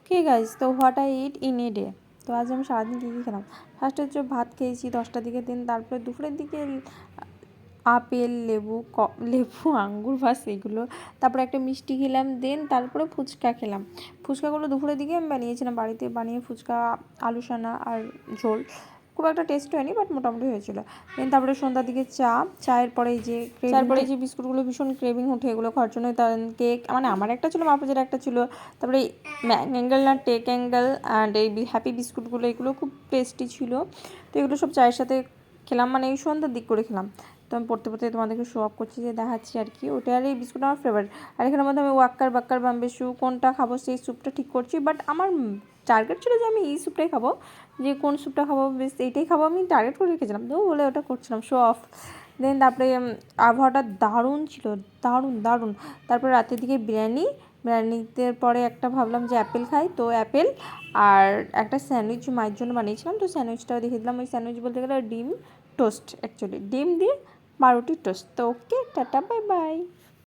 Okay guys, তো what I it in a day. তো আজ আমি সারাদিন কী কী খেলাম। ফার্স্টে হচ্ছে ভাত খেয়েছি 10টার দিকে, দিন তারপরে দুপুরের দিকে আপেল, লেবু আঙ্গুর বাস এগুলো, তারপরে একটা মিষ্টি খেলাম, দেন তারপরে ফুচকা খেলাম। ফুচকাগুলো দুপুরের দিকে আমি বানিয়েছিলাম বাড়িতে, বানিয়ে ফুচকা আলু সানা আর ঝোল, খুব একটা টেস্ট হয়নি বাট মোটামুটি হয়েছিল। দেন তারপরে সন্ধ্যার দিকে চায়ের পরে যে বিস্কুটগুলো ভীষণ ক্রেভিং উঠে এগুলো খাওয়ার জন্য, কেক মানে আমার একটা ছিল, মাপুজের একটা ছিল, তারপরে ম্যাঙ্গেল না টেক অ্যাঙ্গেল অ্যান্ড এই হ্যাপি বিস্কুটগুলো, এগুলো খুব টেস্টি ছিল। তো এগুলো সব চায়ের সাথে খেলাম, মানে এই সন্ধ্যার দিক করে খেলাম। তো আমি পড়তে পড়তে তোমাদেরকে শো আপ করছি, যে দেখাচ্ছি আর কি। ওটা আর এই বিস্কুট আমার ফেভারিট। আর এখানের মধ্যে আমি ওয়াক্কার বাক্কার বাম্বে স্যুপ কোনটা খাবো সেই স্যুপটা ঠিক করছি, বাট আমার টার্গেট ছিল যে আমি এই স্যুপটাই খাবো, যে কোন স্যুপটা খাবো বেশ এইটাই খাবো, আমি টার্গেট করে রেখেছিলাম, তো বলে ওটা করছিলাম শো অফ। দেন তারপরে আবহাওয়াটা দারুণ ছিল, দারুণ দারুণ। তারপরে রাতের দিকে বিরিয়ানিতে পরে একটা ভাবলাম যে অ্যাপেল খাই, তো অ্যাপেল আর একটা স্যান্ডউইচ মায়ের জন্য বানিয়েছিলাম, তো স্যান্ডউইচটাও দেখে দিলাম। ওই স্যান্ডউইচ বলতে গেলে ডিম টোস্ট, অ্যাকচুয়ালি ডিম দিয়ে পাউরুটি টোস্ট। তো ওকে, টাটা, বাই বাই।